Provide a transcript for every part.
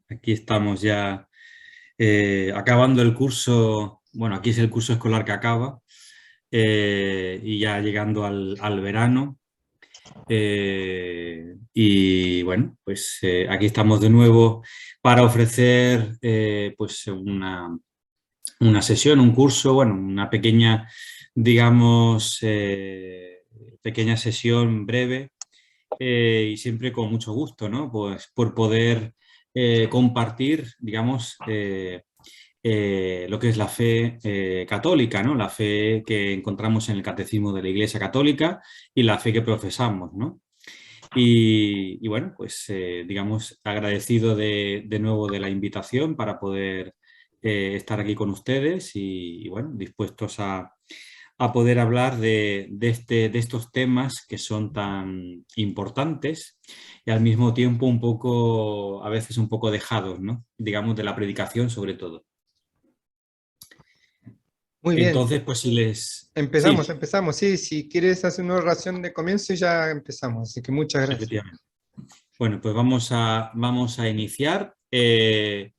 Aquí estamos ya acabando el curso, bueno, aquí es el curso escolar que acaba y ya llegando al verano. Y bueno, pues aquí estamos de nuevo para ofrecer pues una sesión, un curso, bueno, una pequeña, digamos, pequeña sesión breve y siempre con mucho gusto, ¿no? Pues por poder compartir, digamos, lo que es la fe católica, ¿no? La fe que encontramos en el Catecismo de la Iglesia Católica y la fe que profesamos, ¿no? Y bueno, pues digamos, agradecido de nuevo de la invitación para poder estar aquí con ustedes y bueno, dispuestos a poder hablar de estos temas que son tan importantes y al mismo tiempo un poco, a veces un poco dejados, ¿no? Digamos, de la predicación sobre todo. Muy bien, Entonces, pues si les... empezamos, Sí, empezamos. Sí, si quieres hacer una oración de comienzo, ya empezamos. Así que muchas gracias. efectivamente. Bueno, pues vamos a iniciar. Eh,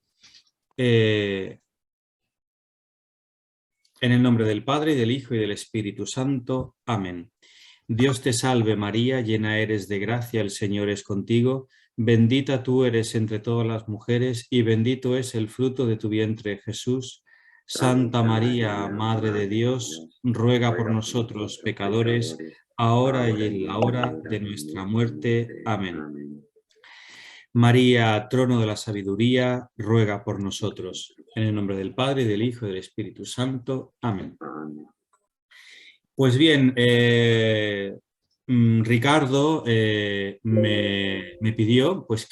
en el nombre del Padre, y del Hijo, y del Espíritu Santo. Amén. Dios te salve María, llena eres de gracia, el Señor es contigo. Bendita tú eres entre todas las mujeres, y bendito es el fruto de tu vientre, Jesús. Santa María, Madre de Dios, ruega por nosotros pecadores, ahora y en la hora de nuestra muerte. Amén. María, trono de la sabiduría, ruega por nosotros. En el nombre del Padre, y del Hijo, y del Espíritu Santo. Amén. Pues bien, Ricardo me pidió pues,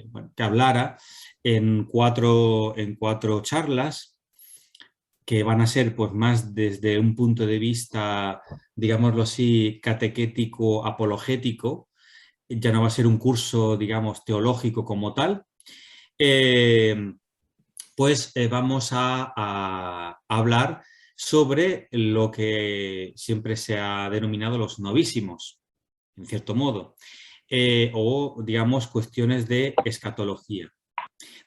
bueno, que hablara en cuatro charlas que van a ser pues, más desde un punto de vista, digámoslo así, catequético, apologético. Ya no va a ser un curso, digamos, teológico como tal. Eh, pues vamos a hablar sobre lo que siempre se ha denominado los novísimos, en cierto modo, o digamos cuestiones de escatología.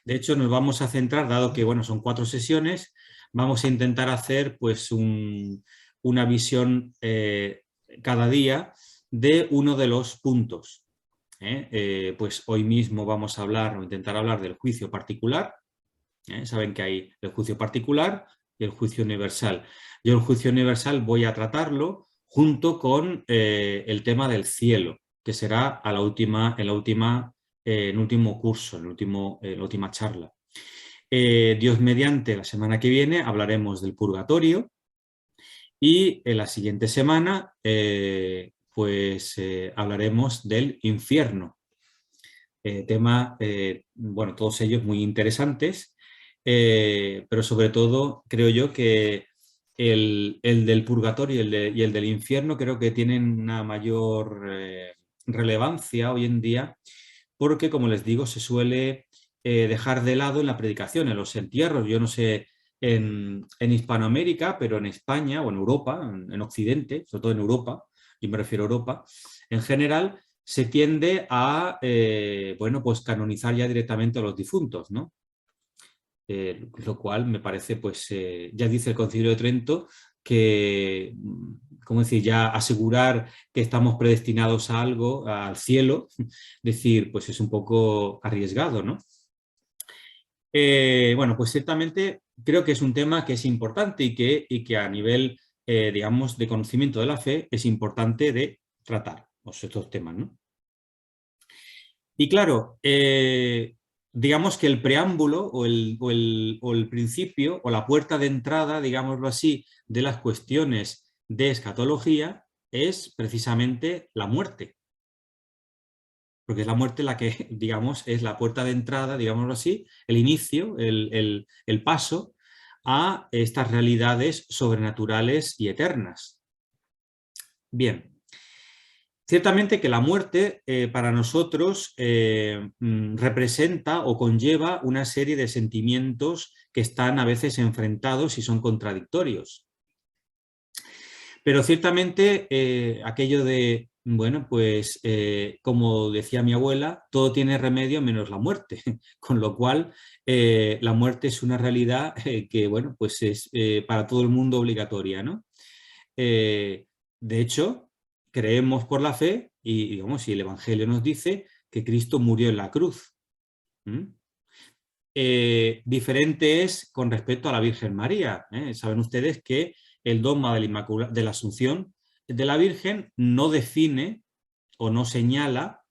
De hecho, nos vamos a centrar, dado que bueno, son 4 sesiones, vamos a intentar hacer pues una visión cada día de uno de los puntos. Pues hoy mismo vamos a hablar o intentar hablar del juicio particular. Saben que hay el juicio particular y el juicio universal. Yo el juicio universal voy a tratarlo junto con el tema del cielo, que será en el último curso, en la última charla. Dios mediante, la semana que viene hablaremos del purgatorio y en la siguiente semana pues hablaremos del infierno. Tema, bueno, todos ellos muy interesantes, pero sobre todo creo yo que el del purgatorio y el del infierno creo que tienen una mayor relevancia hoy en día porque, como les digo, se suele dejar de lado en la predicación, en los entierros. Yo no sé en Hispanoamérica, pero en España o en Europa, en Occidente, sobre todo en Europa, yo me refiero a Europa, en general se tiende a, bueno, pues canonizar ya directamente a los difuntos, ¿no? Lo cual me parece, pues, ya dice el Concilio de Trento que, ¿cómo decir?, ya asegurar que estamos predestinados a algo, al cielo, decir, pues es un poco arriesgado, ¿no? Bueno, pues ciertamente creo que es un tema que es importante y que a nivel, digamos, de conocimiento de la fe es importante de tratar estos temas, ¿no? Y claro, digamos que el preámbulo o el principio o la puerta de entrada, digámoslo así, de las cuestiones de escatología es precisamente la muerte. Porque es la muerte la que, digamos, es la puerta de entrada, digámoslo así, el inicio, el paso a estas realidades sobrenaturales y eternas. Bien. Ciertamente que la muerte para nosotros representa o conlleva una serie de sentimientos que están a veces enfrentados y son contradictorios. Pero ciertamente aquello de Bueno, pues como decía mi abuela, todo tiene remedio menos la muerte, con lo cual la muerte es una realidad que, bueno, pues es para todo el mundo obligatoria, ¿no? Eh, de hecho, creemos por la fe y, digamos, si el Evangelio nos dice que Cristo murió en la cruz. ¿Mm? Diferente es con respecto a la Virgen María. Saben ustedes que el dogma de la Asunción de la Virgen no define o no señala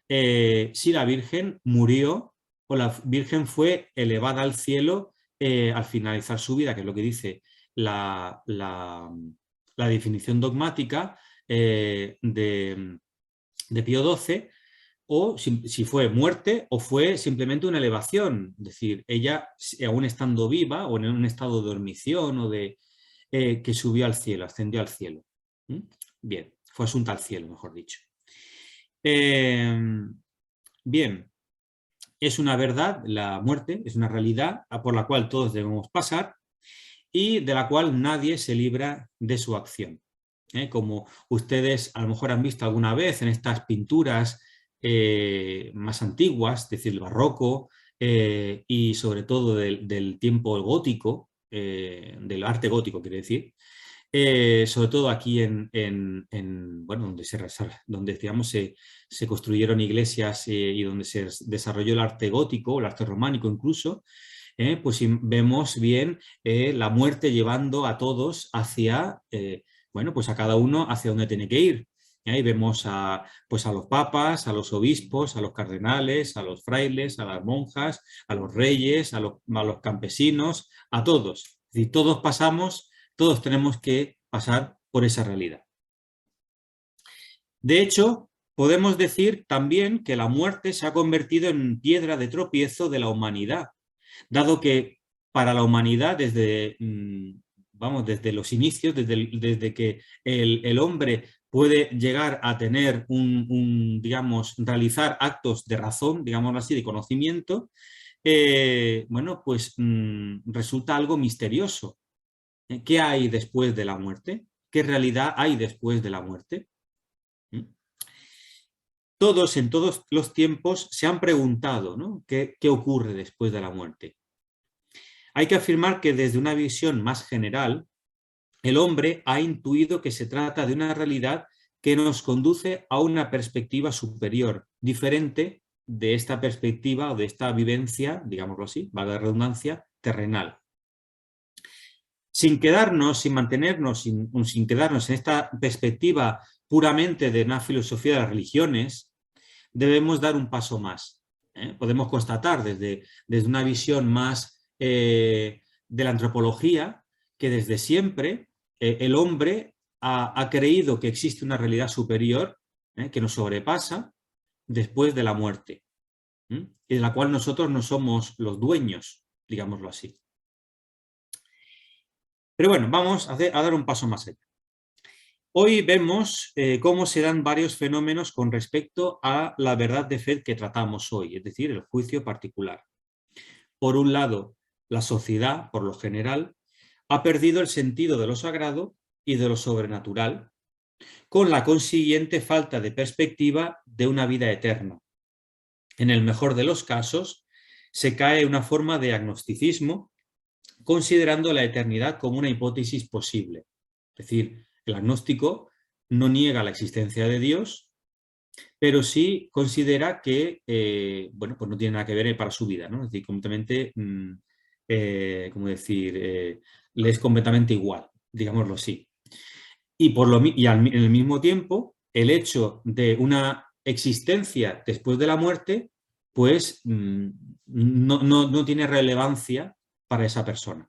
si la Virgen murió o la Virgen fue elevada al cielo al finalizar su vida, que es lo que dice la definición dogmática de Pío XII, o si fue muerte o fue simplemente una elevación, es decir, ella aún estando viva o en un estado de dormición o de que subió al cielo, ascendió al cielo. ¿Mm? Bien, fue asunta al cielo, mejor dicho. Bien, es una verdad, la muerte es una realidad por la cual todos debemos pasar y de la cual nadie se libra de su acción. Como ustedes a lo mejor han visto alguna vez en estas pinturas más antiguas, es decir, el barroco y sobre todo del tiempo gótico, del arte gótico, quiere decir, sobre todo aquí bueno, donde digamos, se construyeron iglesias y donde se desarrolló el arte gótico, el arte románico incluso, pues vemos bien la muerte llevando a todos hacia, bueno, pues a cada uno hacia donde tiene que ir. Ahí vemos pues a los papas, a los obispos, a los cardenales, a los frailes, a las monjas, a los reyes, a los campesinos, a todos. Es decir, todos pasamos, todos tenemos que pasar por esa realidad. De hecho, podemos decir también que la muerte se ha convertido en piedra de tropiezo de la humanidad, dado que para la humanidad vamos, desde los inicios, desde que el hombre puede llegar a tener digamos, realizar actos de razón, digámoslo así, de conocimiento, bueno, pues resulta algo misterioso. ¿Qué hay después de la muerte? ¿Qué realidad hay después de la muerte? Todos en todos los tiempos se han preguntado, ¿no? ¿Qué ocurre después de la muerte? Hay que afirmar que desde una visión más general, el hombre ha intuido que se trata de una realidad que nos conduce a una perspectiva superior, diferente de esta perspectiva o de esta vivencia, digámoslo así, valga la redundancia, terrenal. Sin mantenernos, sin quedarnos en esta perspectiva puramente de una filosofía de las religiones, debemos dar un paso más. Podemos constatar desde una visión más de la antropología que desde siempre el hombre ha creído que existe una realidad superior que nos sobrepasa después de la muerte y de la cual nosotros no somos los dueños, digámoslo así. Pero bueno, vamos a dar un paso más allá. Hoy vemos cómo se dan varios fenómenos con respecto a la verdad de fe que tratamos hoy, es decir, el juicio particular. Por un lado, la sociedad, por lo general, ha perdido el sentido de lo sagrado y de lo sobrenatural, con la consiguiente falta de perspectiva de una vida eterna. En el mejor de los casos, se cae en una forma de agnosticismo, considerando la eternidad como una hipótesis posible. Es decir, el agnóstico no niega la existencia de Dios, pero sí considera que bueno, pues no tiene nada que ver para su vida, ¿no? Es decir, completamente, ¿cómo decir? Le es completamente igual, digámoslo así. Y en el mismo tiempo, el hecho de una existencia después de la muerte, pues no tiene relevancia para esa persona.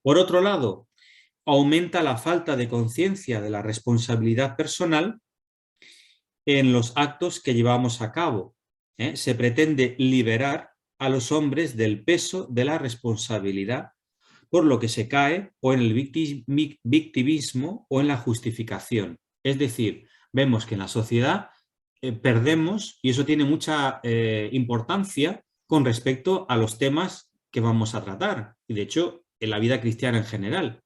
Por otro lado, aumenta la falta de conciencia de la responsabilidad personal en los actos que llevamos a cabo. Se pretende liberar a los hombres del peso de la responsabilidad, por lo que se cae o en el victimismo o en la justificación. Es decir, vemos que en la sociedad perdemos, y eso tiene mucha importancia con respecto a los temas que vamos a tratar, y de hecho en la vida cristiana en general,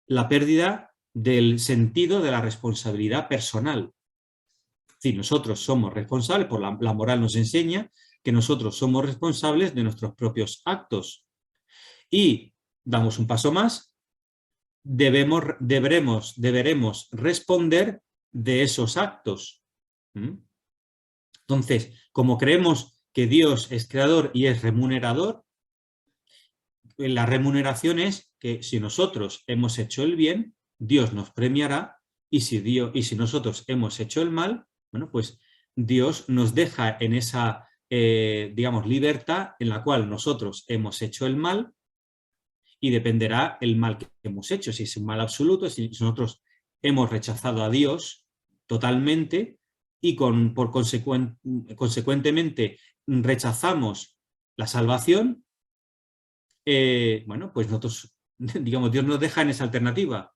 la pérdida del sentido de la responsabilidad personal. Es decir, nosotros somos responsables, la moral nos enseña que nosotros somos responsables de nuestros propios actos. Y damos un paso más, deberemos responder de esos actos. Entonces, como creemos que Dios es creador y es remunerador, la remuneración es que si nosotros hemos hecho el bien, Dios nos premiará, y si nosotros hemos hecho el mal, bueno, pues Dios nos deja en esa, digamos, libertad en la cual nosotros hemos hecho el mal, y dependerá el mal que hemos hecho, si es un mal absoluto, si nosotros hemos rechazado a Dios totalmente y consecuentemente rechazamos la salvación, bueno, pues nosotros, digamos, Dios nos deja en esa alternativa,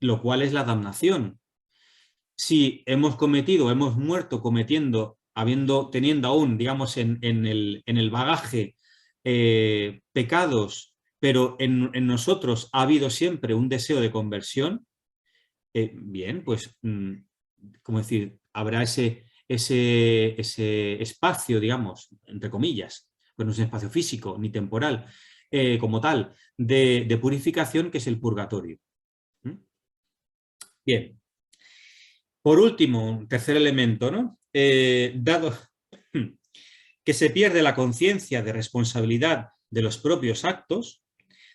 lo cual es la damnación. Si hemos muerto cometiendo, teniendo aún, digamos, en el bagaje pecados, pero en nosotros ha habido siempre un deseo de conversión, bien, pues, como decir, habrá ese espacio, digamos, entre comillas, pues no es un espacio físico ni temporal, como tal, de purificación, que es el purgatorio. Bien. Por último, un tercer elemento, ¿no? Dado que se pierde la conciencia de responsabilidad de los propios actos,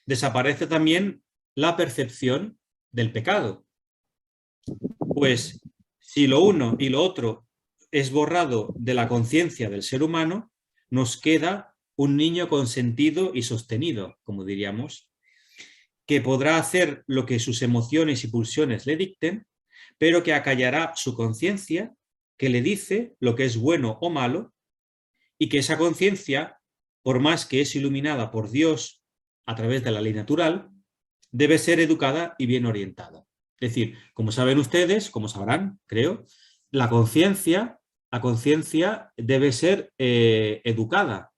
desaparece también la percepción del pecado. Pues si lo uno y lo otro es borrado de la conciencia del ser humano, nos queda un niño consentido y sostenido, como diríamos, que podrá hacer lo que sus emociones y pulsiones le dicten, pero que acallará su conciencia, que le dice lo que es bueno o malo, y que esa conciencia, por más que es iluminada por Dios a través de la ley natural, debe ser educada y bien orientada. Es decir, como saben ustedes, como sabrán, creo, la conciencia debe ser educada,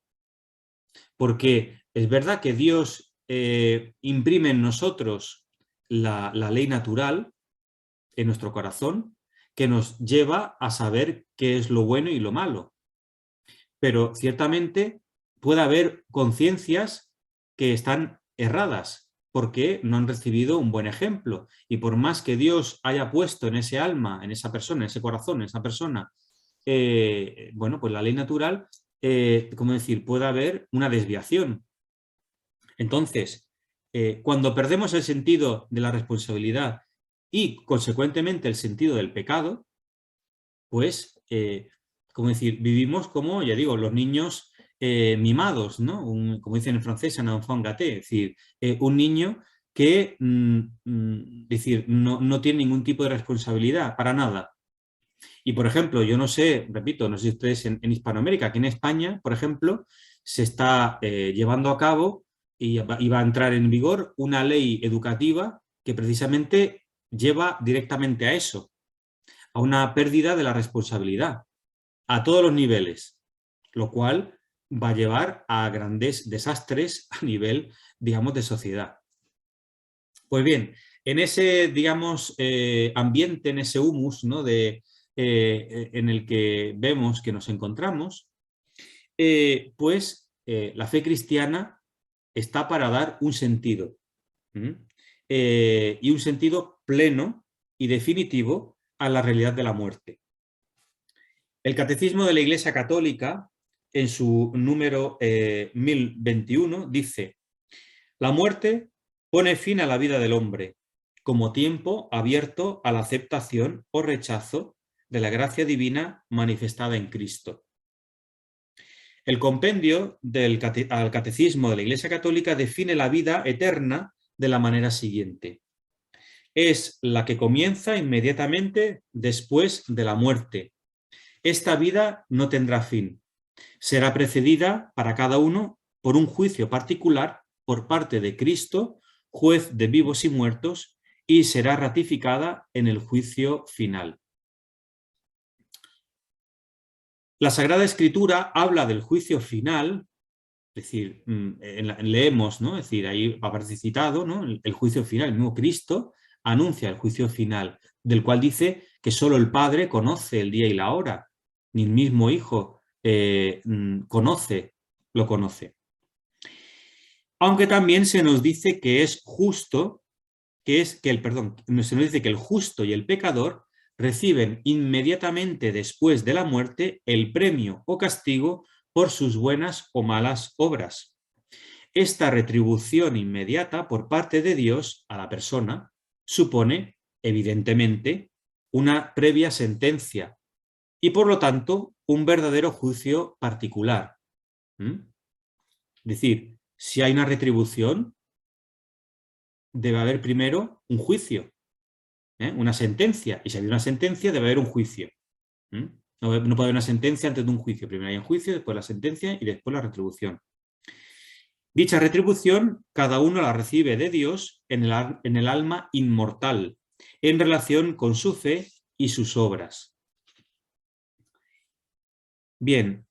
porque es verdad que Dios imprime en nosotros la ley natural en nuestro corazón, que nos lleva a saber qué es lo bueno y lo malo. Pero ciertamente puede haber conciencias que están erradas porque no han recibido un buen ejemplo. Y por más que Dios haya puesto en ese alma, en esa persona, en ese corazón, en esa persona, bueno, pues la ley natural, ¿cómo decir? Puede haber una desviación. Entonces, cuando perdemos el sentido de la responsabilidad y, consecuentemente, el sentido del pecado, pues, como decir, vivimos como, ya digo, los niños mimados, ¿no? Como dicen en francés, un enfant gâté, es decir, un niño que decir, no tiene ningún tipo de responsabilidad, para nada. Y, por ejemplo, yo no sé, repito, no sé si ustedes en Hispanoamérica, aquí en España, por ejemplo, se está llevando a cabo y va a entrar en vigor una ley educativa que precisamente lleva directamente a eso, a una pérdida de la responsabilidad, a todos los niveles, lo cual va a llevar a grandes desastres a nivel, digamos, de sociedad. Pues bien, en ese, digamos, ambiente, en ese humus, ¿no? En el que vemos que nos encontramos, pues la fe cristiana está para dar un sentido, y un sentido pleno y definitivo a la realidad de la muerte. El Catecismo de la Iglesia Católica, en su número 1021, dice: la muerte pone fin a la vida del hombre como tiempo abierto a la aceptación o rechazo de la gracia divina manifestada en Cristo. El compendio al Catecismo de la Iglesia Católica define la vida eterna de la manera siguiente: es la que comienza inmediatamente después de la muerte. Esta vida no tendrá fin. Será precedida para cada uno por un juicio particular por parte de Cristo, juez de vivos y muertos, y será ratificada en el juicio final. La Sagrada Escritura habla del juicio final, es decir, leemos, ¿no? Es decir, ahí aparece citado, ¿no? El juicio final, el mismo Cristo anuncia el juicio final, del cual dice que solo el Padre conoce el día y la hora, ni el mismo Hijo lo conoce. Aunque también se nos dice que es justo, se nos dice que el justo y el pecador reciben inmediatamente después de la muerte el premio o castigo por sus buenas o malas obras. Esta retribución inmediata por parte de Dios a la persona supone, evidentemente, una previa sentencia y, por lo tanto, un verdadero juicio particular. Es decir, si hay una retribución, debe haber primero un juicio, una sentencia, y si hay una sentencia, debe haber un juicio. No puede haber una sentencia antes de un juicio. Primero hay un juicio, después la sentencia y después la retribución. Dicha retribución, cada uno la recibe de Dios en el alma inmortal, en relación con su fe y sus obras. Bien,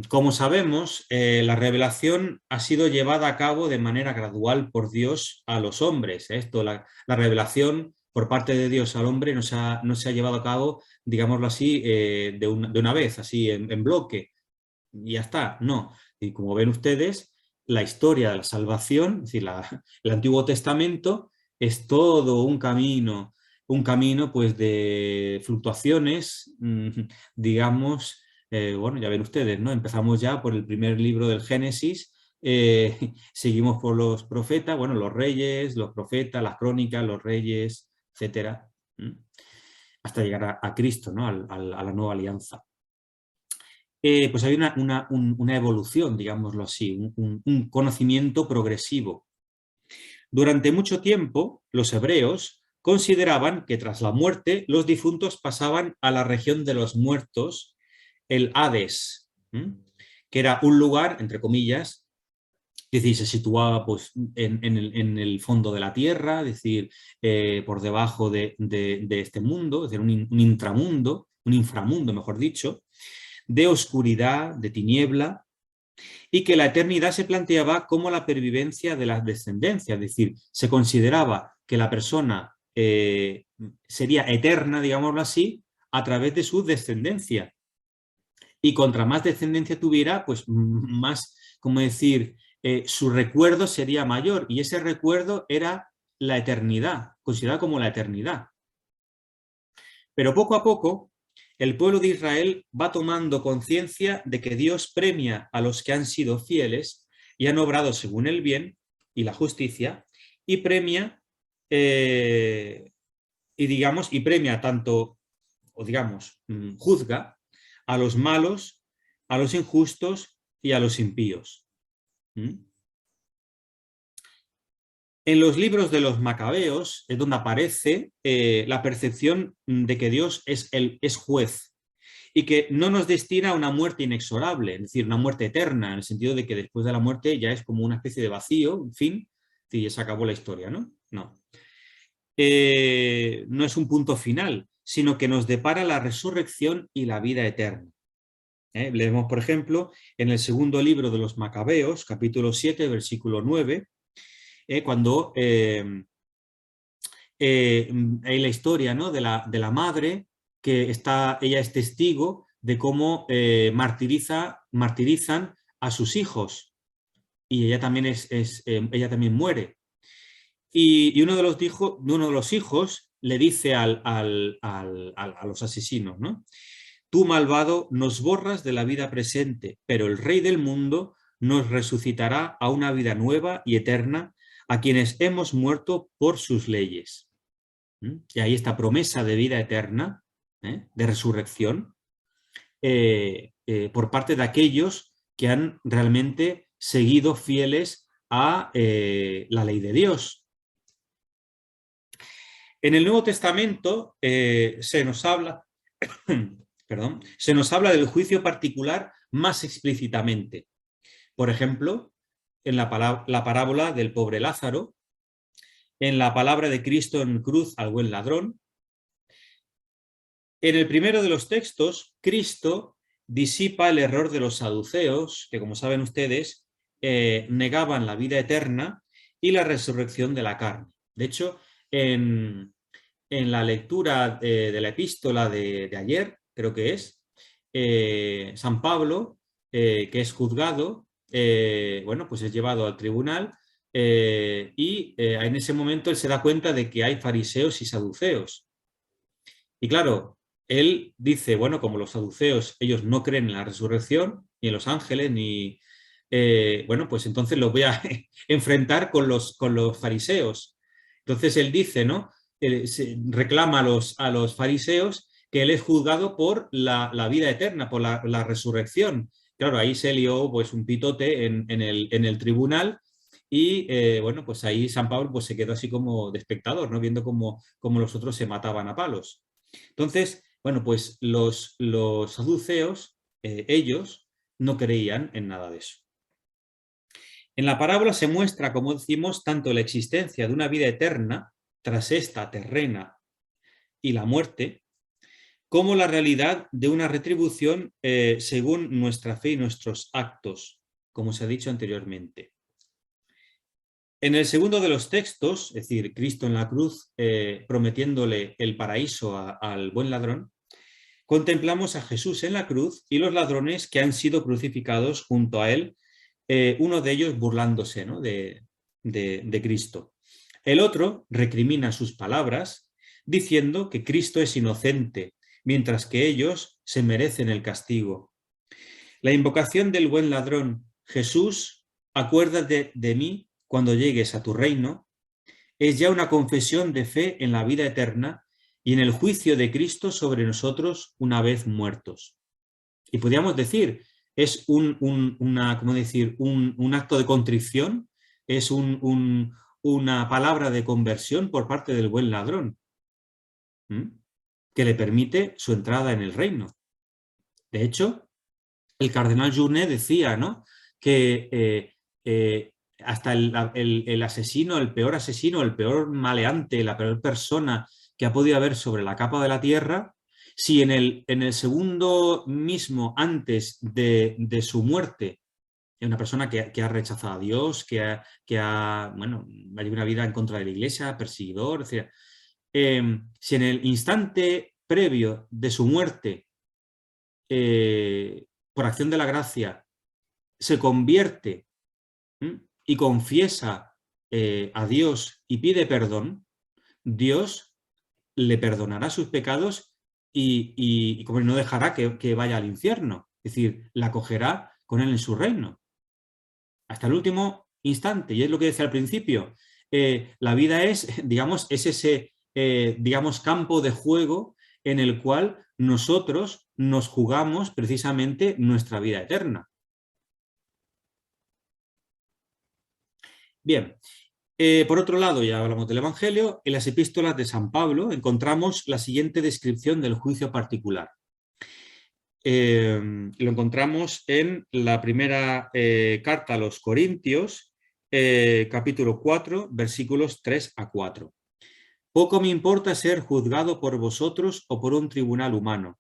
como sabemos, la revelación ha sido llevada a cabo de manera gradual por Dios a los hombres. La revelación por parte de Dios al hombre no se ha llevado a cabo, digámoslo así, de una vez, así en bloque, y ya está. No. Y como ven ustedes, la historia de la salvación, es decir, el Antiguo Testamento es todo un camino pues de fluctuaciones, digamos, bueno, ya ven ustedes, ¿no? Empezamos ya por el primer libro del Génesis, seguimos por los profetas, bueno, los reyes, los profetas, las crónicas, los reyes, etcétera, hasta llegar a Cristo, ¿no? A la nueva alianza. Pues hay una evolución, digámoslo así, un conocimiento progresivo. Durante mucho tiempo, los hebreos consideraban que tras la muerte los difuntos pasaban a la región de los muertos, el Hades, que era un lugar, entre comillas, es decir, se situaba pues, en el fondo de la tierra, es decir, por debajo de este mundo, es decir, un inframundo, mejor dicho, de oscuridad, de tiniebla, y que la eternidad se planteaba como la pervivencia de la descendencia, es decir, se consideraba que la persona sería eterna, digámoslo así, a través de su descendencia. Y contra más descendencia tuviera, pues más, como decir, su recuerdo sería mayor, y ese recuerdo era la eternidad, considerada como la eternidad. Pero poco a poco, el pueblo de Israel va tomando conciencia de que Dios premia a los que han sido fieles y han obrado según el bien y la justicia, y premia, tanto, o digamos, juzga a los malos, a los injustos y a los impíos. En los libros de los Macabeos es donde aparece la percepción de que Dios es juez y que no nos destina a una muerte inexorable, es decir, una muerte eterna, en el sentido de que después de la muerte ya es como una especie de vacío, en fin, y ya se acabó la historia, ¿no? No. No es un punto final, sino que nos depara la resurrección y la vida eterna. Leemos, por ejemplo, en el segundo libro de los Macabeos, capítulo 7, versículo 9, cuando hay la historia, ¿no? de la madre, que ella es testigo de cómo martirizan a sus hijos, y ella también, ella también muere. Y uno de los hijos le dice a los asesinos, ¿no? Tú, malvado, nos borras de la vida presente, pero el Rey del mundo nos resucitará a una vida nueva y eterna a quienes hemos muerto por sus leyes. Y ahí esta promesa de vida eterna, de resurrección, por parte de aquellos que han realmente seguido fieles a la ley de Dios. En el Nuevo Testamento se nos habla del juicio particular más explícitamente. Por ejemplo, en la parábola del pobre Lázaro, en la palabra de Cristo en cruz al buen ladrón. En el primero de los textos, Cristo disipa el error de los saduceos, que, como saben ustedes, negaban la vida eterna y la resurrección de la carne. De hecho, en la lectura de la epístola de ayer, creo que es, San Pablo, que es juzgado, bueno, pues es llevado al tribunal y en ese momento él se da cuenta de que hay fariseos y saduceos. Y claro, él dice, bueno, como los saduceos, ellos no creen en la resurrección, ni en los ángeles, ni... bueno, pues entonces los voy a enfrentar con los fariseos. Entonces él dice, ¿no? Reclama a los fariseos que él es juzgado por la vida eterna, por la resurrección. Claro, ahí se lió pues un pitote en el tribunal y bueno, pues ahí San Pablo pues, se quedó así como de espectador, ¿no? Viendo cómo los otros se mataban a palos. Entonces, bueno, pues los saduceos, ellos no creían en nada de eso. En la parábola se muestra, como decimos, tanto la existencia de una vida eterna tras esta terrena y la muerte, como la realidad de una retribución según nuestra fe y nuestros actos, como se ha dicho anteriormente. En el segundo de los textos, es decir, Cristo en la cruz prometiéndole el paraíso al buen ladrón, contemplamos a Jesús en la cruz y los ladrones que han sido crucificados junto a él, uno de ellos burlándose, ¿no? de Cristo. El otro recrimina sus palabras diciendo que Cristo es inocente, mientras que ellos se merecen el castigo. La invocación del buen ladrón, Jesús, acuérdate de mí cuando llegues a tu reino, es ya una confesión de fe en la vida eterna y en el juicio de Cristo sobre nosotros una vez muertos. Y podríamos decir, es un acto de contrición, es una palabra de conversión por parte del buen ladrón, que le permite su entrada en el reino. De hecho, el cardenal Journet decía, ¿no?, que hasta el asesino, el peor maleante, la peor persona que ha podido haber sobre la capa de la tierra, si en el segundo mismo antes de su muerte, una persona que ha rechazado a Dios, que ha vivido una vida en contra de la iglesia, perseguidor, etc. Si en el instante previo de su muerte, por acción de la gracia, se convierte y confiesa a Dios y pide perdón, Dios le perdonará sus pecados y como no dejará que vaya al infierno. Es decir, la acogerá con él en su reino. Hasta el último instante. Y es lo que decía al principio. La vida es ese campo de juego en el cual nosotros nos jugamos precisamente nuestra vida eterna. Bien, por otro lado, ya hablamos del Evangelio, en las epístolas de San Pablo encontramos la siguiente descripción del juicio particular. Lo encontramos en la primera carta a los Corintios, capítulo 4, versículos 3 a 4. Poco me importa ser juzgado por vosotros o por un tribunal humano.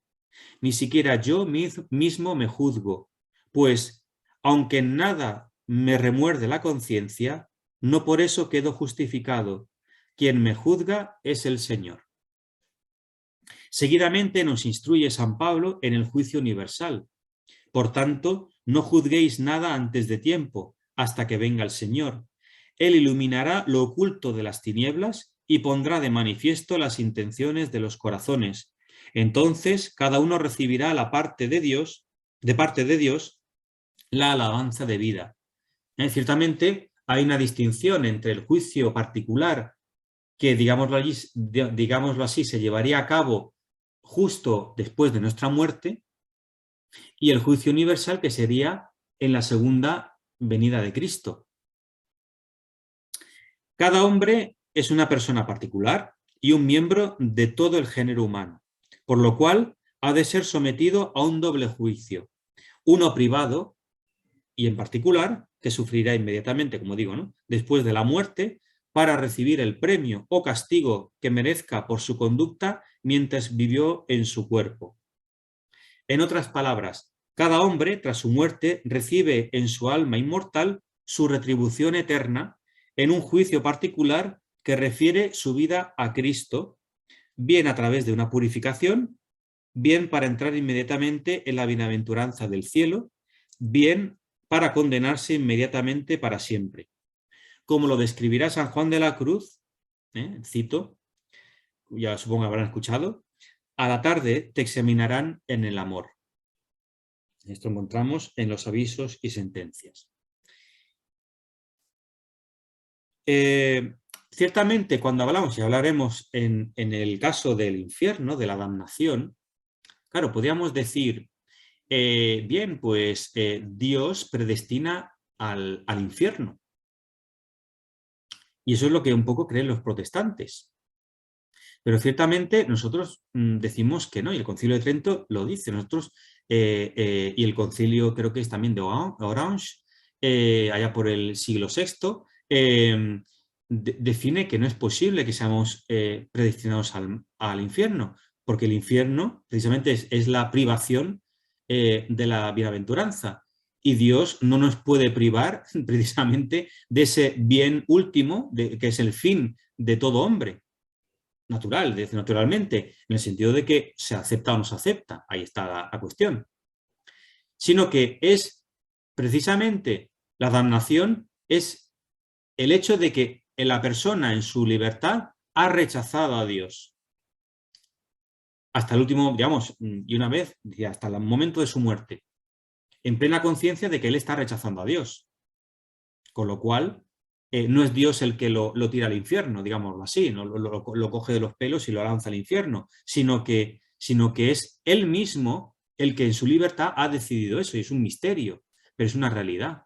Ni siquiera yo mismo me juzgo, pues, aunque en nada me remuerde la conciencia, no por eso quedo justificado. Quien me juzga es el Señor. Seguidamente nos instruye San Pablo en el juicio universal. Por tanto, no juzguéis nada antes de tiempo, hasta que venga el Señor. Él iluminará lo oculto de las tinieblas y pondrá de manifiesto las intenciones de los corazones. Entonces, cada uno recibirá de parte de Dios, la alabanza de vida. Ciertamente, hay una distinción entre el juicio particular que, digámoslo así, se llevaría a cabo justo después de nuestra muerte, y el juicio universal, que sería en la segunda venida de Cristo. Cada hombre es una persona particular y un miembro de todo el género humano, por lo cual ha de ser sometido a un doble juicio, uno privado y en particular, que sufrirá inmediatamente, como digo, ¿no?, después de la muerte, para recibir el premio o castigo que merezca por su conducta mientras vivió en su cuerpo. En otras palabras, cada hombre, tras su muerte, recibe en su alma inmortal su retribución eterna en un juicio particular que refiere su vida a Cristo, bien a través de una purificación, bien para entrar inmediatamente en la bienaventuranza del cielo, bien para condenarse inmediatamente para siempre. Como lo describirá San Juan de la Cruz, cito, ya supongo que habrán escuchado, a la tarde te examinarán en el amor. Esto encontramos en los avisos y sentencias. Ciertamente, cuando hablamos, y hablaremos en el caso del infierno, de la damnación, claro, podríamos decir, bien, pues Dios predestina al infierno. Y eso es lo que un poco creen los protestantes. Pero ciertamente nosotros decimos que no, y el Concilio de Trento lo dice. Nosotros, y el concilio creo que es también de Orange, allá por el siglo VI, define que no es posible que seamos predestinados al infierno, porque el infierno precisamente es la privación de la bienaventuranza. Y Dios no nos puede privar precisamente de ese bien último, que es el fin de todo hombre. Natural, naturalmente, en el sentido de que se acepta o no se acepta, ahí está la cuestión. Sino que es precisamente la damnación, es el hecho de que la persona en su libertad ha rechazado a Dios. Hasta el último, digamos, y una vez, hasta el momento de su muerte, en plena conciencia de que él está rechazando a Dios. Con lo cual, no es Dios el que lo tira al infierno, digámoslo así, no lo coge de los pelos y lo lanza al infierno, sino que es él mismo el que en su libertad ha decidido eso, y es un misterio, pero es una realidad.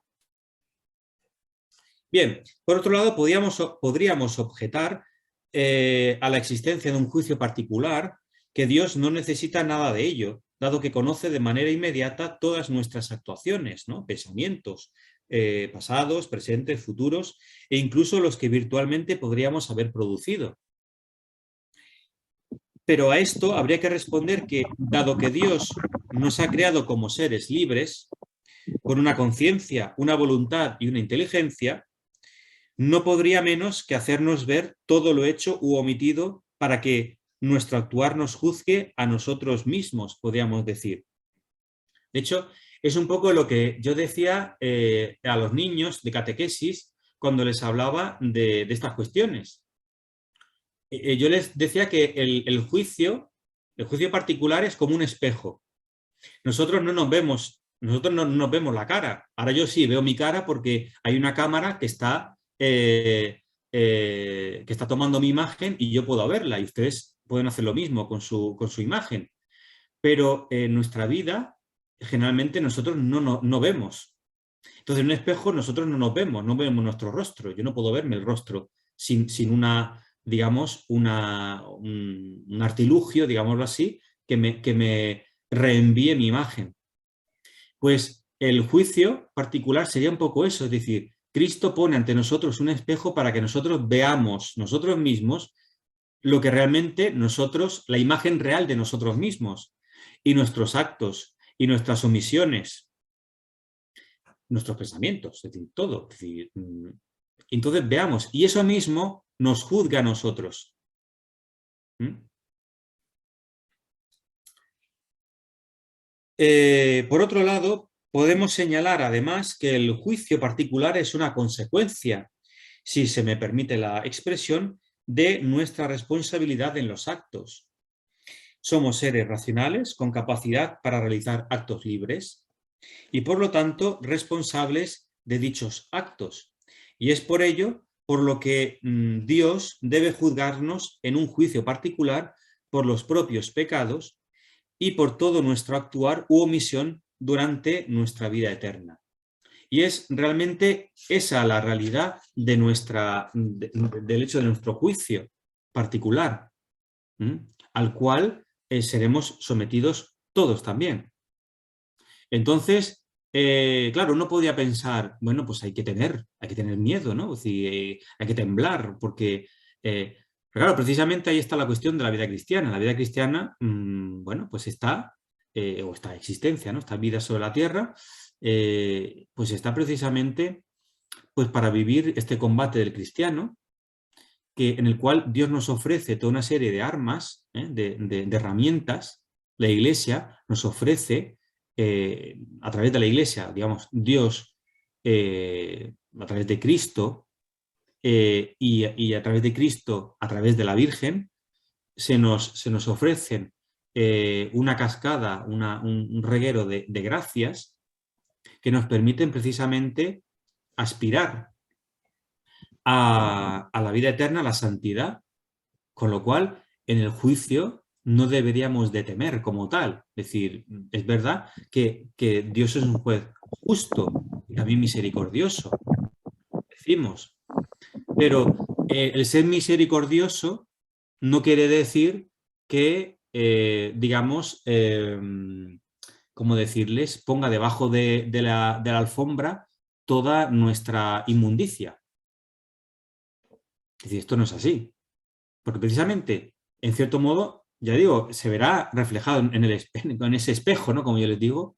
Bien, por otro lado, podríamos objetar a la existencia de un juicio particular que Dios no necesita nada de ello, dado que conoce de manera inmediata todas nuestras actuaciones, ¿no? Pensamientos, pasados, presentes, futuros, e incluso los que virtualmente podríamos haber producido. Pero a esto habría que responder que, dado que Dios nos ha creado como seres libres, con una conciencia, una voluntad y una inteligencia, no podría menos que hacernos ver todo lo hecho u omitido para que nuestro actuar nos juzgue a nosotros mismos, podríamos decir. De hecho, es un poco lo que yo decía a los niños de catequesis cuando les hablaba de estas cuestiones. Yo les decía que el juicio particular es como un espejo. Nosotros no nos vemos la cara. Ahora yo sí veo mi cara porque hay una cámara que está tomando mi imagen y yo puedo verla, y ustedes pueden hacer lo mismo con su imagen. Pero en nuestra vida, generalmente nosotros no vemos. Entonces, en un espejo nosotros no nos vemos, no vemos nuestro rostro. Yo no puedo verme el rostro sin una, digamos, un artilugio, digámoslo así, que me reenvíe mi imagen. Pues el juicio particular sería un poco eso, es decir, Cristo pone ante nosotros un espejo para que nosotros veamos nosotros mismos lo que realmente nosotros, la imagen real de nosotros mismos, y nuestros actos y nuestras omisiones, nuestros pensamientos, es decir, todo. Es decir, entonces veamos, y eso mismo nos juzga a nosotros. Por otro lado, podemos señalar además que el juicio particular es una consecuencia, si se me permite la expresión, de nuestra responsabilidad en los actos. Somos seres racionales con capacidad para realizar actos libres y, por lo tanto, responsables de dichos actos. Y es por ello por lo que Dios debe juzgarnos en un juicio particular por los propios pecados y por todo nuestro actuar u omisión durante nuestra vida eterna. Y es realmente esa la realidad de del hecho de nuestro juicio particular, al cual seremos sometidos todos también. Entonces, claro, uno podría pensar, bueno, pues hay que tener miedo, ¿no? Es decir, hay que temblar, porque, pero claro, precisamente ahí está la cuestión de la vida cristiana. La vida cristiana, bueno, pues está, o esta existencia, ¿no? Esta vida sobre la tierra, pues está precisamente pues para vivir este combate del cristiano, en el cual Dios nos ofrece toda una serie de armas, de herramientas. La Iglesia nos ofrece, a través de la Iglesia, digamos, Dios, a través de Cristo, y a través de Cristo, a través de la Virgen, se nos ofrecen una cascada, un reguero de gracias que nos permiten precisamente aspirar a la vida eterna, a la santidad, con lo cual en el juicio no deberíamos de temer como tal. Es decir, es verdad que Dios es un juez justo y también misericordioso, decimos, pero el ser misericordioso no quiere decir que, digamos, ¿cómo decirles?, ponga debajo de la alfombra toda nuestra inmundicia. Es decir, esto no es así. Porque precisamente, en cierto modo, ya digo, se verá reflejado en ese espejo, ¿no? Como yo les digo,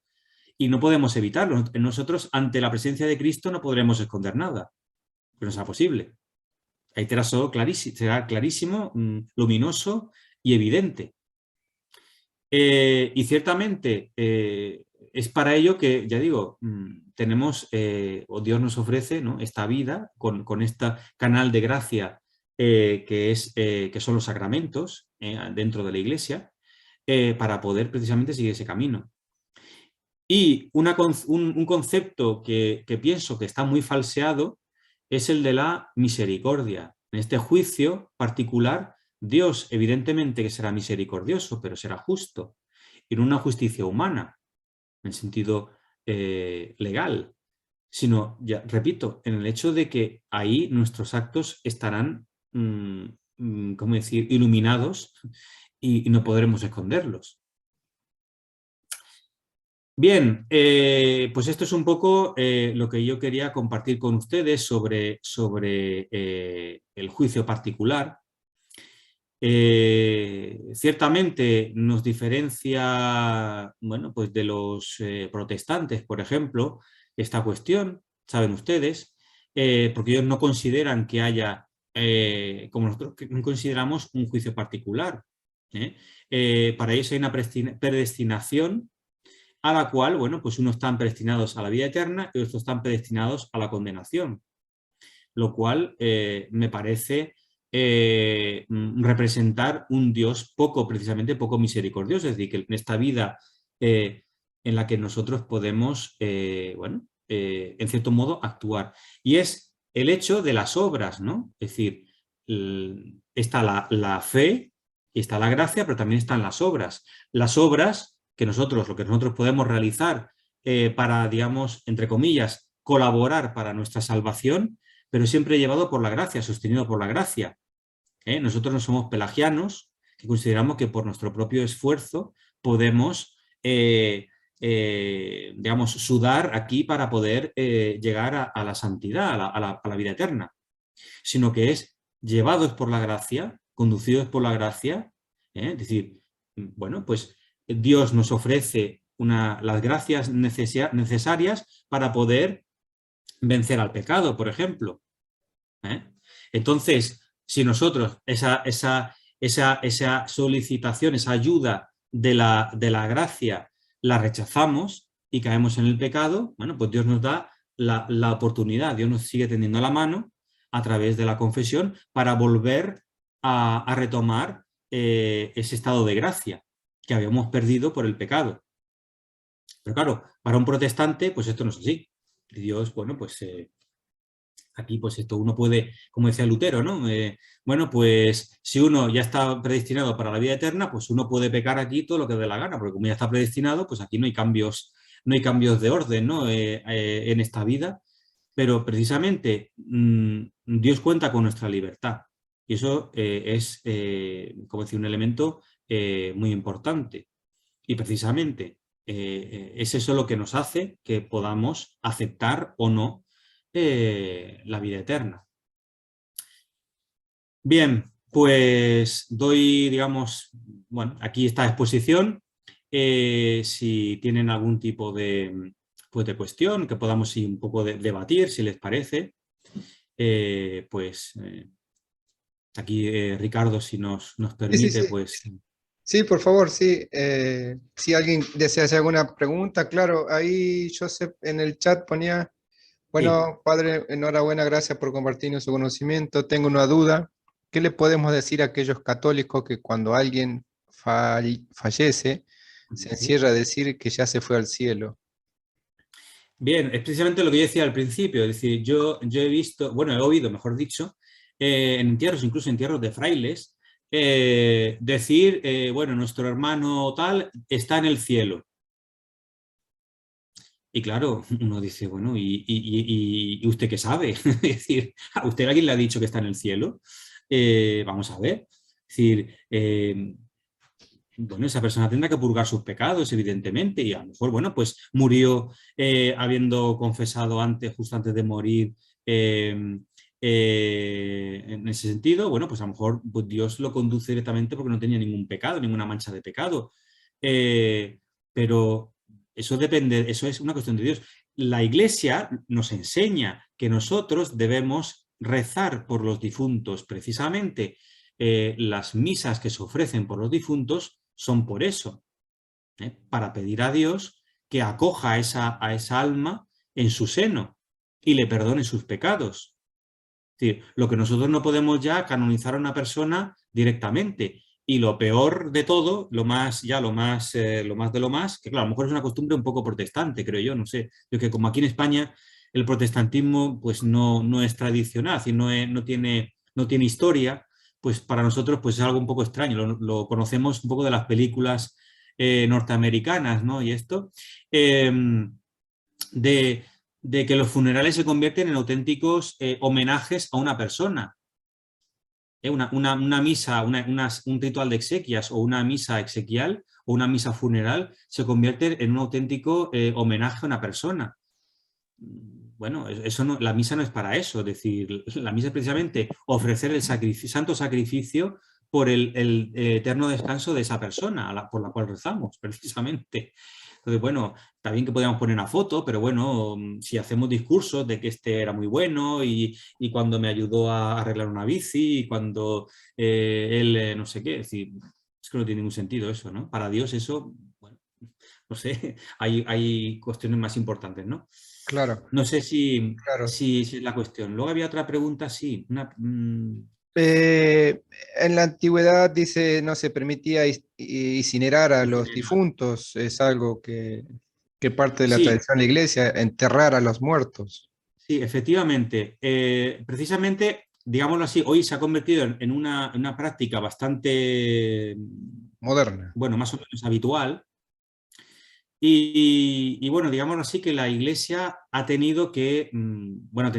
y no podemos evitarlo. Nosotros, ante la presencia de Cristo, no podremos esconder nada. Pero no será posible. Ahí será clarísimo, luminoso y evidente. Y ciertamente es para ello que, ya digo, tenemos, o Dios nos ofrece, ¿no?, esta vida con este canal de gracia que son los sacramentos dentro de la Iglesia, para poder precisamente seguir ese camino. Y un concepto que pienso que está muy falseado es el de la misericordia. En este juicio particular, Dios evidentemente que será misericordioso, pero será justo, y no una justicia humana, en sentido legal, sino, ya repito, en el hecho de que ahí nuestros actos estarán, ¿cómo decir?, iluminados y no podremos esconderlos. Bien, pues esto es un poco lo que yo quería compartir con ustedes sobre el juicio particular. Ciertamente nos diferencia, bueno, pues de los protestantes, por ejemplo, esta cuestión, saben ustedes, porque ellos no consideran que haya, como nosotros no consideramos, un juicio particular. Para ellos hay una predestinación a la cual, bueno, pues unos están predestinados a la vida eterna y otros están predestinados a la condenación, lo cual me parece representar un Dios precisamente poco misericordioso, es decir, que en esta vida en la que nosotros podemos, bueno, en cierto modo actuar. Y es el hecho de las obras, ¿no? Es decir, está la fe, y está la gracia, pero también están las obras. Las obras lo que nosotros podemos realizar para, digamos, entre comillas, colaborar para nuestra salvación, pero siempre llevado por la gracia, sostenido por la gracia. Nosotros no somos pelagianos, que consideramos que por nuestro propio esfuerzo podemos, digamos, sudar aquí para poder llegar a la santidad, a la vida eterna, sino que es llevados por la gracia, conducidos por la gracia, es decir, bueno, pues Dios nos ofrece las gracias necesarias para poder vencer al pecado, por ejemplo. Entonces, si nosotros esa solicitación, esa ayuda de la gracia la rechazamos y caemos en el pecado, bueno, pues Dios nos da la oportunidad, Dios nos sigue tendiendo la mano a través de la confesión para volver a retomar ese estado de gracia que habíamos perdido por el pecado. Pero claro, para un protestante, pues esto no es así. Dios, bueno, pues aquí pues esto uno puede, como decía Lutero, ¿no? Bueno, pues si uno ya está predestinado para la vida eterna, pues uno puede pecar aquí todo lo que dé la gana, porque como ya está predestinado, pues aquí no hay cambios de orden, ¿no? En esta vida, pero precisamente Dios cuenta con nuestra libertad y eso es, como decir, un elemento muy importante y precisamente es eso lo que nos hace que podamos aceptar o no la vida eterna. Bien, pues doy, digamos, bueno, aquí esta exposición. Si tienen algún tipo de, pues de cuestión que podamos un poco debatir, si les parece, pues Aquí Ricardo, si nos Sí, sí, permite, sí. pues... Sí, por favor, sí. Si alguien desea hacer alguna pregunta, claro, ahí Joseph en el chat ponía, Sí. bueno, padre, enhorabuena, gracias por compartirnos su conocimiento. Tengo una duda. ¿Qué le podemos decir a aquellos católicos que cuando alguien fallece, se Sí. encierra a decir que ya se fue al cielo? Bien, es precisamente lo que yo decía al principio, es decir, yo he visto, bueno, he oído, mejor dicho, en entierros, incluso entierros de frailes, decir, bueno, nuestro hermano tal está en el cielo. Y claro, uno dice, bueno, ¿y usted qué sabe? Es decir, ¿a usted alguien le ha dicho que está en el cielo? Vamos a ver. Es decir, bueno, esa persona tendrá que purgar sus pecados, evidentemente, y a lo mejor, bueno, pues murió habiendo confesado antes, justo antes de morir, en ese sentido, bueno, pues a lo mejor pues Dios lo conduce directamente porque no tenía ningún pecado, ninguna mancha de pecado. Eh, pero eso depende, eso es una cuestión de Dios. La Iglesia nos enseña que nosotros debemos rezar por los difuntos, precisamente las misas que se ofrecen por los difuntos son por eso, para pedir a Dios que acoja a esa alma en su seno y le perdone sus pecados. Es decir, lo que nosotros no podemos ya canonizar a una persona directamente. Y lo peor de todo, lo más de lo más, que claro, a lo mejor es una costumbre un poco protestante, creo yo, no sé. Yo que como aquí en España el protestantismo pues no es tradicional, es decir, no tiene historia, pues para nosotros pues es algo un poco extraño. Lo conocemos un poco de las películas norteamericanas, ¿no? Y esto. Eh, de, de que los funerales se convierten en auténticos homenajes a una persona. Una misa, un ritual de exequias o una misa exequial o una misa funeral se convierte en un auténtico homenaje a una persona. Bueno, eso no, la misa no es para eso, es decir, la misa es precisamente ofrecer el santo sacrificio por el eterno descanso de esa persona por la cual rezamos, precisamente. Entonces, bueno, está bien que podamos poner una foto, pero bueno, si hacemos discursos de que este era muy bueno y cuando me ayudó a arreglar una bici y cuando él no sé qué, es decir, es que no tiene ningún sentido eso, ¿no? Para Dios eso, bueno, no sé, hay cuestiones más importantes, ¿no? Claro, No sé claro. si es la cuestión. Luego había otra pregunta, sí. Eh, en la antigüedad dice no se permitía incinerar a los Incinerar. difuntos, es algo que parte de la Sí, tradición de la iglesia, enterrar a los muertos. sí, efectivamente. Precisamente, digámoslo así, hoy se ha convertido en en una práctica bastante, Moderna. bueno, más o menos habitual. Bueno, digámoslo así, que la Iglesia ha tenido que, bueno,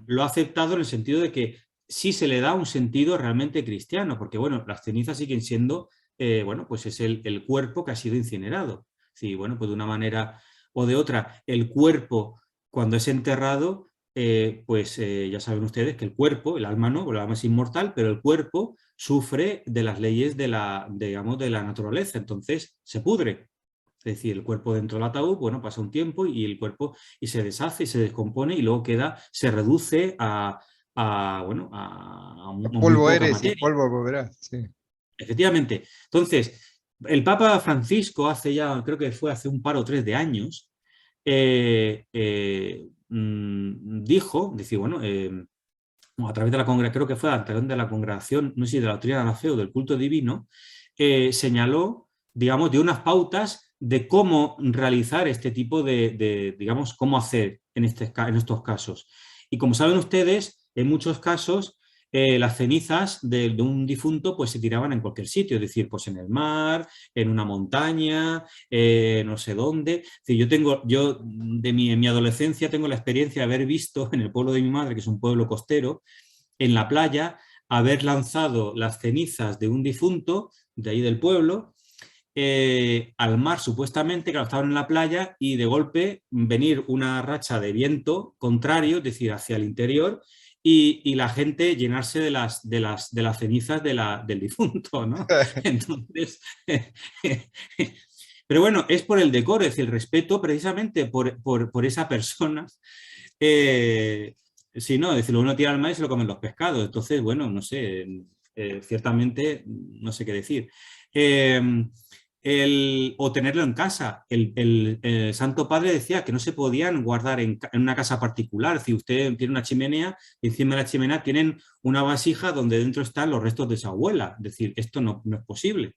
lo ha aceptado en el sentido de que sí se le da un sentido realmente cristiano, porque, bueno, las cenizas siguen siendo, bueno, pues es el cuerpo que ha sido incinerado. Sí, bueno, pues de una manera o de otra, el cuerpo, cuando es enterrado, pues ya saben ustedes que el cuerpo, el alma no, el alma es inmortal, pero el cuerpo sufre de las leyes digamos, de la naturaleza, entonces se pudre. Es decir, el cuerpo dentro del ataúd, bueno, pasa un tiempo y el cuerpo y se deshace y se descompone y luego se reduce bueno, a muy Polvo poca eres y materia. polvo volverás. Sí. Efectivamente. Entonces, el Papa Francisco hace ya, creo que fue hace un par o tres de años, dijo, decir, bueno, a través de creo que fue a través de la congregación, no sé si de la doctrina de la fe o del culto divino, señaló, digamos, de unas pautas de cómo realizar este tipo digamos, cómo hacer en estos casos. Y como saben ustedes, en muchos casos las cenizas de un difunto pues se tiraban en cualquier sitio, es decir, pues en el mar, en una montaña, no sé dónde. Es decir, en mi adolescencia tengo la experiencia de haber visto en el pueblo de mi madre, que es un pueblo costero, en la playa, haber lanzado las cenizas de un difunto de ahí del pueblo al mar supuestamente, claro, estaban en la playa y de golpe venir una racha de viento contrario, es decir, hacia el interior, y la gente llenarse de las cenizas del difunto, ¿no? Entonces, pero bueno, es por el decoro, es decir, el respeto precisamente por esa persona. Sí, no, es decir, uno tira al mar y se lo comen los pescados. Entonces, bueno, no sé, ciertamente no sé qué decir. Eh, o tenerlo en casa. El Santo Padre decía que no se podían guardar en una casa particular. Si usted tiene una chimenea, y encima de la chimenea tienen una vasija donde dentro están los restos de su abuela. Es decir, esto no es posible.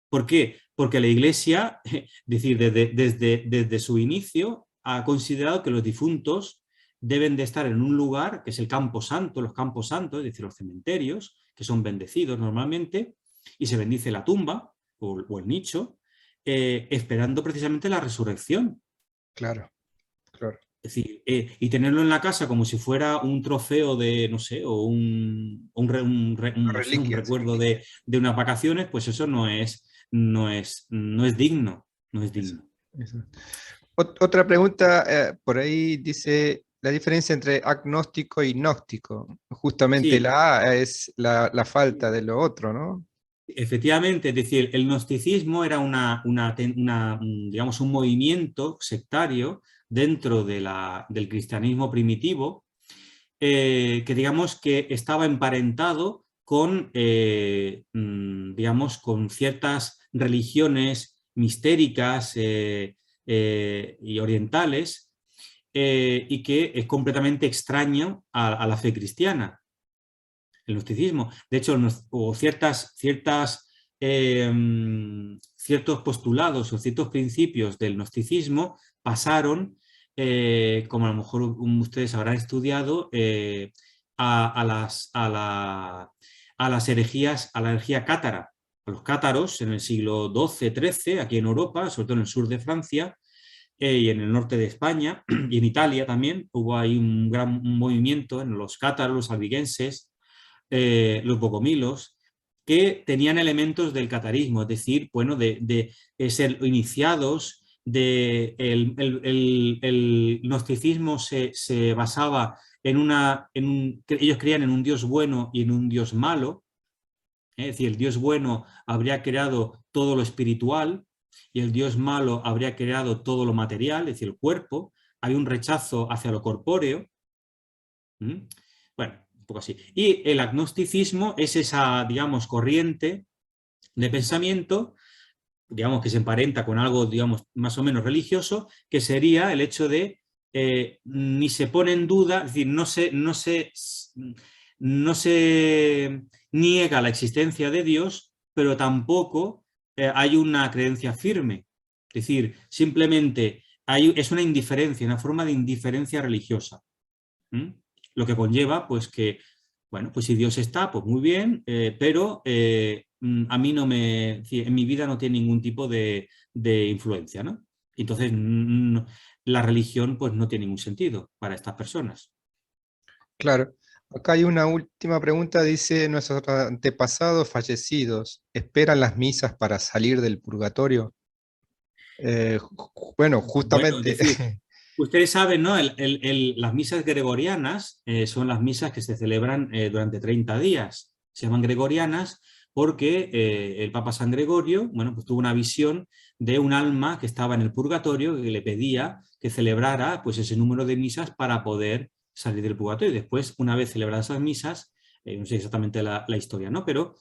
¿Por qué? Porque la Iglesia, es decir, desde su inicio, ha considerado que los difuntos deben de estar en un lugar, que es el campo santo, los campos santos, es decir, los cementerios, que son bendecidos normalmente, y se bendice la tumba o el nicho, esperando precisamente la resurrección. Claro, claro. Es decir, y tenerlo en la casa como si fuera un trofeo de, no sé, o no sé, un Reliquias. recuerdo de unas vacaciones, pues eso no es digno, no es Eso, digno. eso. Otra pregunta, por ahí dice la diferencia entre agnóstico y gnóstico. Justamente Sí, la A es la falta de lo otro, ¿no? efectivamente, es decir, el gnosticismo era digamos, un movimiento sectario dentro del cristianismo primitivo, que digamos que estaba emparentado con, digamos, con ciertas religiones mistéricas y orientales, y que es completamente extraño a la fe cristiana, el gnosticismo. De hecho, o ciertos postulados o ciertos principios del gnosticismo pasaron, como a lo mejor ustedes habrán estudiado, a las herejías, a la herejía cátara. A los cátaros en el siglo XII-XIII, aquí en Europa, sobre todo en el sur de Francia, y en el norte de España, y en Italia también, hubo ahí un gran movimiento en los cátaros, los albigenses, los bogomilos, que tenían elementos del catarismo, es decir, bueno, de ser iniciados, el gnosticismo se basaba que ellos creían en un Dios bueno y en un Dios malo, es decir, el Dios bueno habría creado todo lo espiritual y el Dios malo habría creado todo lo material, es decir, el cuerpo. Hay un rechazo hacia lo corpóreo. Bueno, un poco así. Y el agnosticismo es esa, digamos, corriente de pensamiento, digamos, que se emparenta con algo, digamos, más o menos religioso, que sería el hecho de ni se pone en duda, es decir, no se niega la existencia de Dios, pero tampoco hay una creencia firme. Es decir, simplemente es una indiferencia, una forma de indiferencia religiosa. ¿Mm? Lo que conlleva, pues que, bueno, pues si Dios está, pues muy bien, pero a mí en mi vida no tiene ningún tipo de influencia, ¿no? Entonces, la religión, pues no tiene ningún sentido para estas personas. Claro. Acá hay una última pregunta, dice, nuestros antepasados fallecidos, ¿esperan las misas para salir del purgatorio? Bueno, Bueno, es justamente, decir, ustedes saben, ¿no? Las misas gregorianas son las misas que se celebran durante 30 días. Se llaman gregorianas porque el Papa San Gregorio, bueno, pues tuvo una visión de un alma que estaba en el purgatorio y le pedía que celebrara pues ese número de misas para poder salir del purgatorio. Y después, una vez celebradas esas misas, no sé exactamente la historia, ¿no? Pero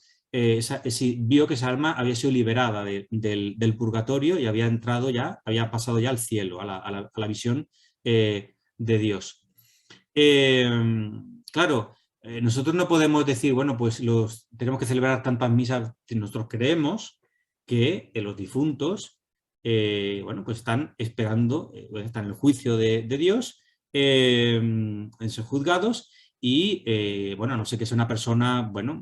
sí, vio que esa alma había sido liberada del purgatorio y había entrado ya, había pasado ya al cielo, a la visión de Dios. Eh, claro, nosotros no podemos decir, bueno, pues tenemos que celebrar tantas misas. Nosotros creemos que los difuntos, bueno, pues están esperando, están en el juicio de Dios, en ser juzgados y, bueno, a no sé que sea una persona, bueno,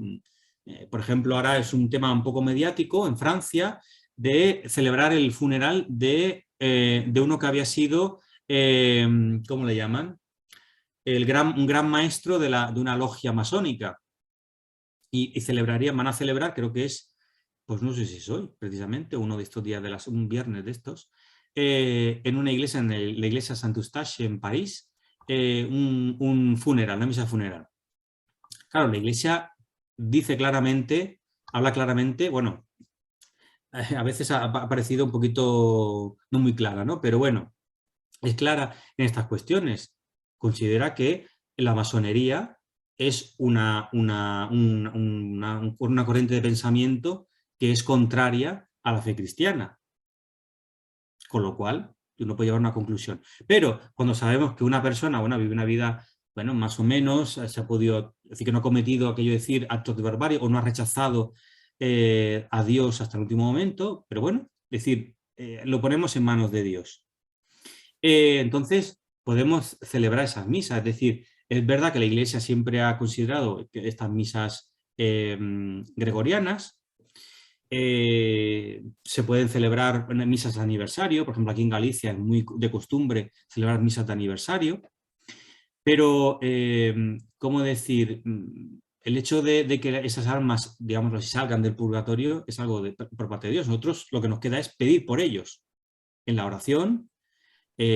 por ejemplo, ahora es un tema un poco mediático en Francia de celebrar el funeral de uno que había sido, ¿cómo le llaman? Un gran maestro de una logia masónica. Y van a celebrar, creo que es, pues no sé si es hoy, precisamente, uno de estos días, un viernes de estos, en una iglesia, la iglesia Saint-Eustache en París, un funeral, una misa funeral. Claro, la iglesia dice claramente, habla claramente, bueno, a veces ha parecido un poquito no muy clara, ¿no? Pero bueno, es clara en estas cuestiones. Considera que la masonería es una corriente de pensamiento que es contraria a la fe cristiana, con lo cual uno puede llevar una conclusión. Pero cuando sabemos que una persona, bueno, vive una vida, bueno, más o menos, se ha podido decir que no ha cometido aquello de decir actos de barbarie o no ha rechazado a Dios hasta el último momento, pero bueno, es decir, lo ponemos en manos de Dios. Entonces, podemos celebrar esas misas, es decir, es verdad que la Iglesia siempre ha considerado que estas misas gregorianas se pueden celebrar misas de aniversario, por ejemplo, aquí en Galicia es muy de costumbre celebrar misas de aniversario, pero, ¿cómo decir? El hecho de que esas almas, digamos, si salgan del purgatorio es algo por parte de Dios. Nosotros lo que nos queda es pedir por ellos en la oración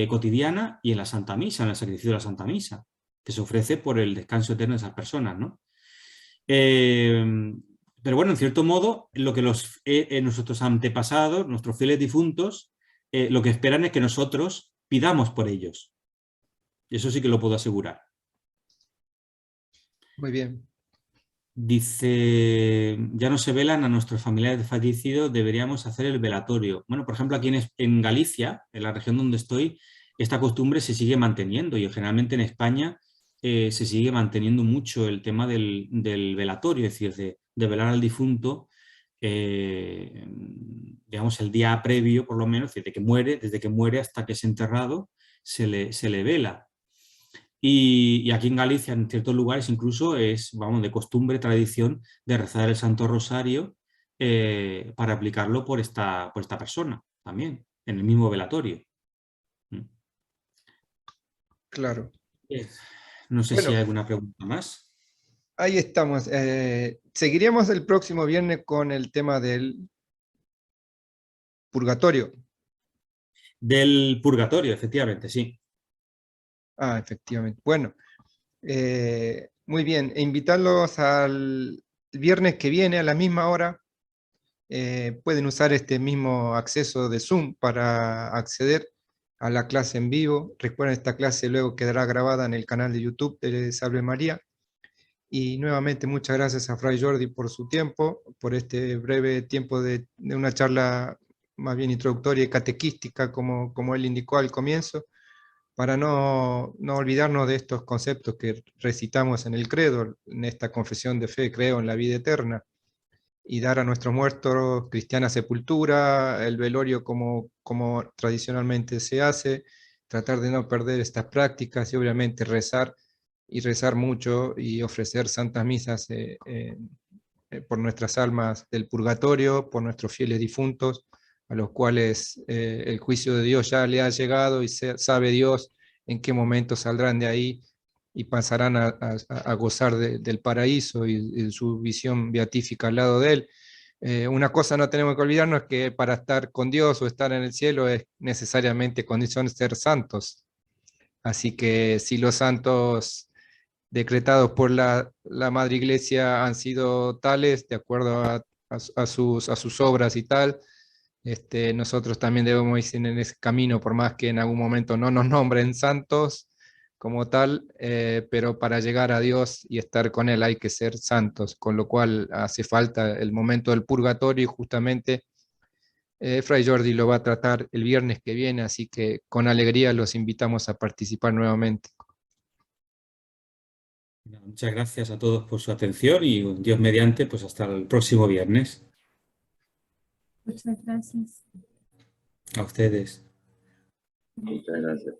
cotidiana y en la Santa Misa, en el sacrificio de la Santa Misa, que se ofrece por el descanso eterno de esas personas, ¿no? Pero bueno, en cierto modo, lo que nuestros antepasados, nuestros fieles difuntos, lo que esperan es que nosotros pidamos por ellos. Y eso sí que lo puedo asegurar. Muy bien. Dice, ya no se velan a nuestros familiares fallecidos, deberíamos hacer el velatorio. Bueno, por ejemplo, aquí en Galicia, en la región donde estoy, esta costumbre se sigue manteniendo y generalmente en España se sigue manteniendo mucho el tema del velatorio, es decir, de velar al difunto, digamos, el día previo, por lo menos, desde que muere hasta que es enterrado, se le vela. Y aquí en Galicia, en ciertos lugares, incluso es, vamos, de costumbre, tradición de rezar el Santo Rosario para aplicarlo por esta persona también, en el mismo velatorio. Claro. Eh, No sé si Bueno, hay alguna pregunta más. ahí estamos. Seguiremos el próximo viernes con el tema del purgatorio. Del purgatorio, efectivamente, sí. Ah, efectivamente. Bueno, muy bien. E invitarlos al viernes que viene a la misma hora. Pueden usar este mismo acceso de Zoom para acceder a la clase en vivo. Recuerden, esta clase luego quedará grabada en el canal de YouTube de Salve María. Y nuevamente muchas gracias a Fray Jordi por su tiempo, por este breve tiempo de una charla más bien introductoria y catequística, como él indicó al comienzo, para no olvidarnos de estos conceptos que recitamos en el credo, en esta confesión de fe, creo en la vida eterna, y dar a nuestros muertos cristiana sepultura, el velorio como tradicionalmente se hace, tratar de no perder estas prácticas y obviamente rezar y rezar mucho y ofrecer santas misas por nuestras almas del purgatorio, por nuestros fieles difuntos, a los cuales el juicio de Dios ya le ha llegado y sabe Dios en qué momento saldrán de ahí y pasarán a gozar del paraíso y de su visión beatífica al lado de él. Una cosa no tenemos que olvidarnos, que para estar con Dios o estar en el cielo es necesariamente condición de ser santos. Así que si los santos decretados por la Madre Iglesia han sido tales, de acuerdo a sus obras y tal, nosotros también debemos ir en ese camino, por más que en algún momento no nos nombren santos como tal, pero para llegar a Dios y estar con Él hay que ser santos, con lo cual hace falta el momento del purgatorio y justamente Fray Jordi lo va a tratar el viernes que viene, así que con alegría los invitamos a participar nuevamente. Muchas gracias a todos por su atención y Dios mediante, pues hasta el próximo viernes. Muchas gracias. A ustedes. Muchas gracias.